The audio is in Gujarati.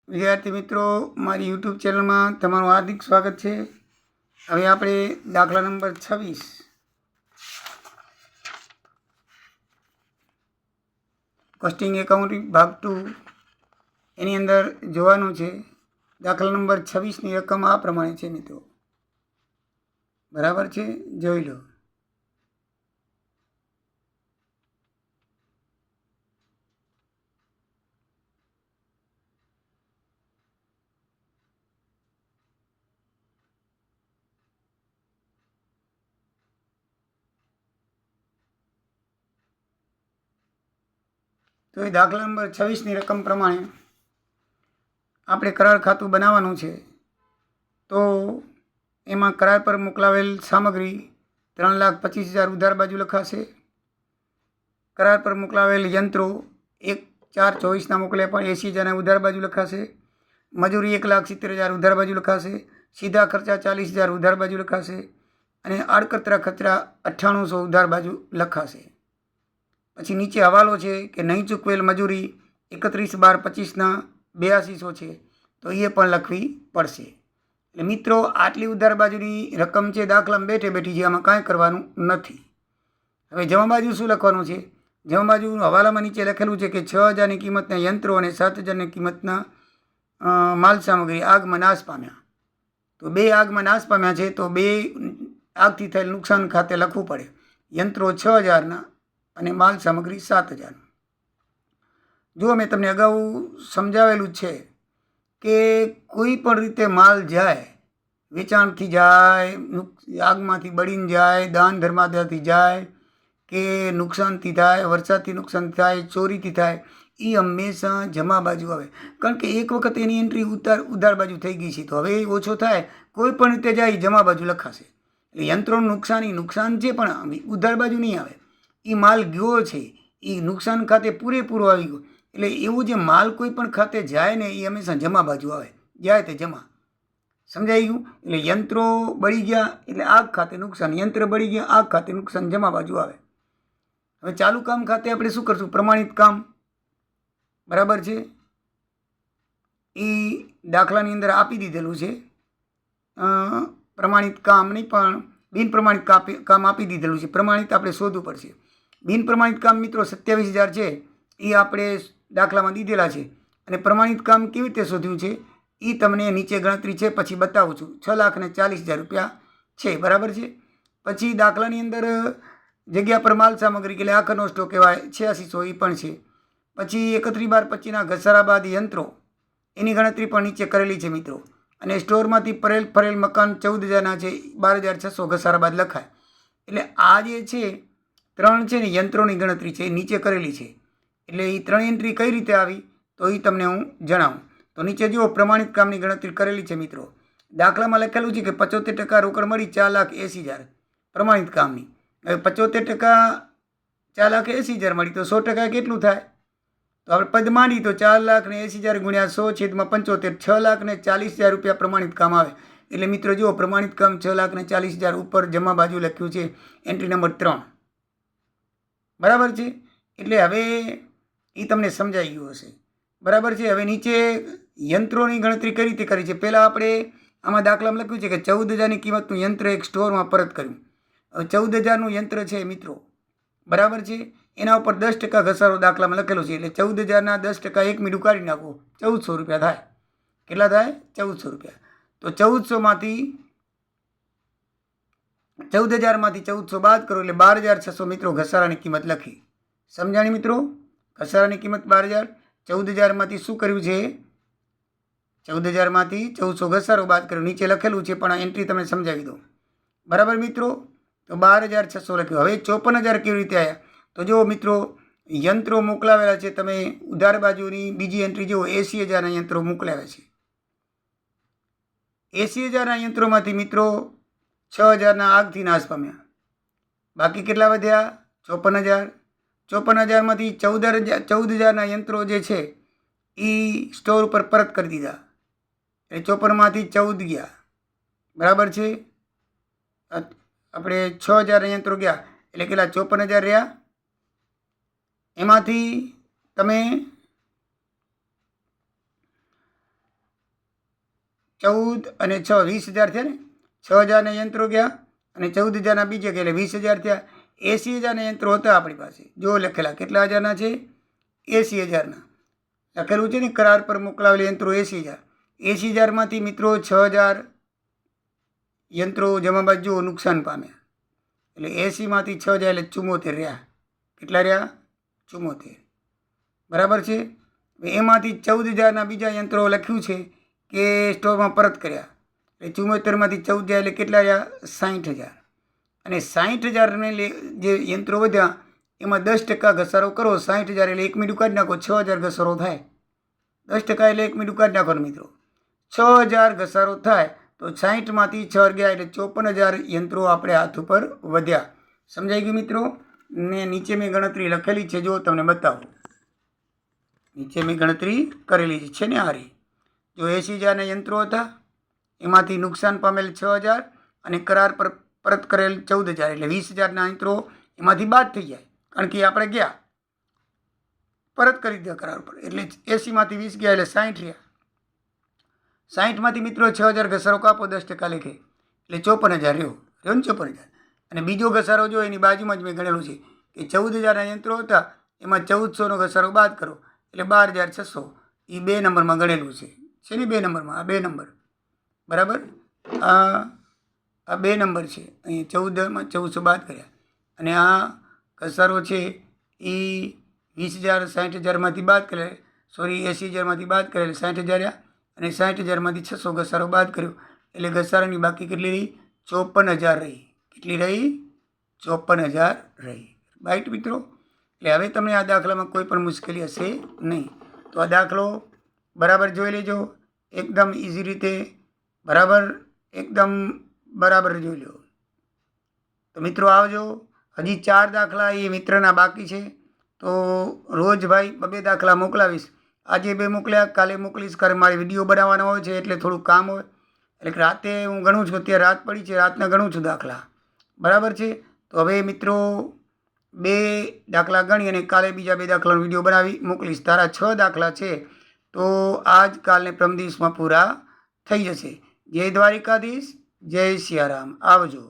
વિદ્યાર્થી મિત્રો, મારી યુટ્યુબ ચેનલમાં તમારું હાર્દિક સ્વાગત છે. હવે આપણે દાખલા નંબર 26 કોસ્ટિંગ એકાઉન્ટિંગ ભાગ 2 એની અંદર જોવાનું છે. દાખલા નંબર 26ની રકમ આ પ્રમાણે છે મિત્રો. બરાબર છે, જોઈ લો. તો એ દાખલા નંબર 26ની રકમ પ્રમાણે આપણે કરાર ખાતું બનાવવાનું છે. તો એમાં કરાર પર મોકલાવેલ સામગ્રી 3,25,000 ઉધાર બાજુ લખાશે. કરાર પર મોકલાવેલ યંત્રો 1/4/24ના મોકલ્યા પણ 80,000 ઉધાર બાજુ લખાશે. મજૂરી 1,70,000 ઉધાર બાજુ લખાશે. સીધા ખર્ચા 40,000 ઉધાર બાજુ લખાશે. અને આડકતરા ખર્ચા 9800 ઉધાર બાજુ લખાશે. પછી નીચે હવાલો છે કે નહીં ચૂકવેલ મજૂરી 31/12/25ના 8200 છે, તો એ પણ લખવી પડશે. એટલે મિત્રો, આટલી ઉધાર બાજુની રકમ છે દાખલામાં બેઠે બેઠી છે, આમાં કાંઈ કરવાનું નથી. હવે જમા બાજુ શું લખવાનું છે? જમા બાજુ હવાલામાં નીચે લખેલું છે કે 6,000ની કિંમતના યંત્રો અને 7,000ની કિંમતના માલ સામગ્રી આગમાં નાશ પામ્યા. તો 2 આગમાં નાશ પામ્યા છે, તો 2 આગથી થયેલ નુકસાન ખાતે લખવું પડે. યંત્રો 6,000ના અને માલ સામગ્રી 7,000. જો મેં તમને અગાઉ સમજાવેલું છે કે કોઈ પણ રીતે માલ જાય, વેચાણથી જાય, આગમાંથી બળીને જાય, દાન ધર્માદાથી જાય, કે નુકસાનથી થાય, વરસાદથી નુકસાન થાય, ચોરીથી થાય, એ હંમેશા જમા બાજુ આવે. કારણ કે એક વખત એની એન્ટ્રી ઉધાર બાજુ થઈ ગઈ છે, તો હવે ઓછો થાય, કોઈ પણ રીતે જાય જમા બાજુ લખાશે. એટલે યંત્રોનું નુકસાન છે, પણ ઉધાર બાજુ નહીં આવે. એ માલ ગયો છે, એ નુકસાન ખાતે પૂરેપૂરો આવી ગયો. એટલે એવું જે માલ કોઈ પણ ખાતે જાય ને, એ હંમેશા જમા બાજુ આવે. જાય તે જમા. સમજાઈ ગયું? એટલે યંત્રો બળી ગયા એટલે આગ ખાતે નુકસાન, યંત્ર બળી ગયા આગ ખાતે નુકસાન, જમા બાજુ આવે. હવે ચાલુ કામ ખાતે આપણે શું કરશું? પ્રમાણિત કામ. બરાબર છે, એ દાખલાની અંદર આપી દીધેલું છે. પ્રમાણિત કામ નહીં પણ બિન પ્રમાણિત કામ આપી દીધેલું છે. પ્રમાણિત આપણે શોધવું પડશે. બિન પ્રમાણિત કામ મિત્રો 27,000 છે, એ આપણે દાખલામાં દીધેલા છે. અને પ્રમાણિત કામ કેવી રીતે શોધ્યું છે એ તમને નીચે ગણતરી છે, પછી બતાવું છું. 6,40,000 રૂપિયા છે. બરાબર છે. પછી દાખલાની અંદર જગ્યા પર માલ સામગ્રી એટલે આખરનો સ્ટોક કહેવાય 8600, એ પણ છે. પછી 31/12/25ના ઘસારા બાદ યંત્રો, એની ગણતરી પણ નીચે કરેલી છે મિત્રો. અને સ્ટોરમાંથી ફરેલ મકાન 14,000ના છે, 12,600 ઘસારા બાદ લખાય. એટલે આ જે છે 3 છે ને યંત્રોની ગણતરી છે, એ નીચે કરેલી છે. એટલે એ 3 એન્ટ્રી કઈ રીતે આવી તો એ તમને હું જણાવું. તો નીચે જુઓ, પ્રમાણિત કામની ગણતરી કરેલી છે મિત્રો. દાખલામાં લખેલું છે કે 75% રોકડ મળી 4,80,000 પ્રમાણિત કામની. હવે 75% 4,80,000 મળી, તો 100% કેટલું થાય? તો આપણે પદ માંડી તો 4,80,000 ગુણ્યા 100/75, 6,40,000 રૂપિયા પ્રમાણિત કામ આવે. એટલે મિત્રો જુઓ, પ્રમાણિત કામ 6,40,000 ઉપર જમા બાજુ લખ્યું છે, એન્ટ્રી નંબર 3. બરાબર છે. એટલે હવે એ તમને સમજાઈ ગયું હશે. બરાબર છે. હવે નીચે યંત્રોની ગણતરી કઈ રીતે કરી છે? પહેલાં આપણે આમાં દાખલામાં લખ્યું છે કે 14,000ની કિંમતનું યંત્ર એક સ્ટોરમાં પરત કર્યું. હવે 14,000નું યંત્ર છે મિત્રો. બરાબર છે. એના ઉપર 10% ઘસારો દાખલામાં લખેલો છે. એટલે 14,000ના 10% 1 મીંડું કાઢી નાખો, 1,400 રૂપિયા થાય. કેટલા થાય? 1,400 રૂપિયા. તો 14,000માંથી 1,400 બાદ કરો એટલે 12,600 મિત્રો ઘસારાની કિંમત લખી. સમજાણી મિત્રો? ઘસારાની કિંમત 12,000. 14,000માંથી શું કર્યું છે? 14,000માંથી 1,400 ઘસારો બાદ કર્યો. નીચે લખેલું છે, પણ આ એન્ટ્રી તમે સમજાવી દો. બરાબર મિત્રો? તો 12,600 લખ્યું. હવે 54,000 કેવી રીતે આવ્યા? તો જુઓ મિત્રો, યંત્રો મોકલાવેલા છે. તમે ઉધાર બાજુની બીજી એન્ટ્રી જુઓ, 80,000ના યંત્રો મોકલાવ્યા છે. 80,000ના યંત્રોમાંથી મિત્રો 6,000ના આગથી નાશ પામ્યા. બાકી કેટલા વધ્યા? 54,000. 54,000માંથી 14,000ના યંત્રો જે છે એ સ્ટોર ઉપર પરત કરી દીધા. એટલે 54માંથી 14 ગયા. બરાબર છે. આપણે 6,000 યંત્રો ગયા એટલે કેટલા? 54,000 રહ્યા. એમાંથી તમે 14 અને 6 20,000 થયા ને. 6,000ના યંત્રો ગયા અને 14,000ના બીજે ગયા એટલે 20,000 થયા. 80,000ના યંત્રો હતા આપણી પાસે. જો લખેલા કેટલા હજારના છે? 80,000ના. લખેલું છે ને કરાર પર મોકલાવેલ યંત્રો 80,000. 80,000માંથી મિત્રો 6,000 યંત્રો જમાબાદ જુઓ નુકસાન પામ્યા. એટલે 80માંથી 6,000 એટલે 74 રહ્યા. કેટલા રહ્યા? 74. બરાબર છે. એમાંથી 14,000ના બીજા યંત્રો લખ્યું છે કે સ્ટોરમાં પરત કર્યા. એટલે 74માંથી 14 જાય એટલે કેટલા રહ્યા? 60,000. અને 60,000ને જે યંત્રો વધ્યા એમાં 10% ઘસારો કરો. 60,000 એટલે 1 મીંડું કાઢી નાખો, 6,000 ઘસારો થાય. 10% એટલે 1 મીંડું કાઢી નાખવાનું મિત્રો. 6,000 ઘસારો થાય તો 60માંથી 6 ગયા એટલે 54,000 યંત્રો આપણે હાથ ઉપર વધ્યા. સમજાઈ ગયું મિત્રો? ને નીચે મેં ગણતરી લખેલી છે, જો તમને બતાવું. નીચે મેં ગણતરી કરેલી છે ને હારી. જો 80,000ના યંત્રો હતા એમાંથી નુકસાન પામેલ 6,000 અને કરાર પર પરત કરેલ 14,000 એટલે 20,000ના યંત્રો એમાંથી બાદ થઈ જાય. કારણ કે આપણે ગયા પરત કરી દીધા કરાર પર એટલે 80માંથી 20 ગયા એટલે 60 રહ્યા. 60માંથી મિત્રો 6,000 ઘસારો કાપો 10% લેખે એટલે 54,000 રહ્યો ને 54,000. અને બીજો ઘસારો જો એની બાજુમાં જ મેં ગણેલું છે કે 14,000ના યંત્રો હતા એમાં 1,400નો ઘસારો બાદ કરો એટલે 12,600. એ 2 નંબરમાં ગણેલું છે ને 2 નંબરમાં. આ 2 નંબર બરાબર. આ 2 નંબર છે. અહીં 14માં 1,400 બાદ કર્યા અને આ ઘસારો છે એ 20,000 60,000માંથી બાદ કરે. સોરી 80,000માંથી બાદ કરે એટલે 60,000 રહ્યા અને 60,000માંથી 600 ઘસારો બાદ કર્યો એટલે ઘસારાની બાકી કેટલી રહી? 54,000 રહી. કેટલી રહી? 54,000 રહી. રાઈટ મિત્રો. એટલે હવે તમને આ દાખલામાં કોઈ પણ મુશ્કેલી હશે નહીં. તો આ દાખલો બરાબર જોઈ લેજો, એકદમ ઇઝી રીતે બરાબર, એકદમ બરાબર જોઈ લો. તો મિત્રો આવજો. હજી 4 દાખલા એ મિત્રના બાકી છે. તો રોજ ભાઈ 2 દાખલા મોકલાવીશ. આજે 2 મોકલ્યા, કાલે મોકલીશ. કારણ મારે વિડીયો બનાવવાના હોય છે એટલે થોડું કામ હોય. એટલે રાતે હું ગણું છું. અત્યારે રાત પડી છે, રાતના ગણું છું દાખલા. બરાબર છે. તો હવે મિત્રો 2 દાખલા ગણી અને કાલે બીજા 2 દાખલાનો વિડીયો બનાવી મોકલીશ. તારા 6 દાખલા છે તો આજ કાલને પ્રમ દિવસમાં પૂરા થઈ જશે. જય દ્વારિકાધીશ, જય સિયારામ. આવજો.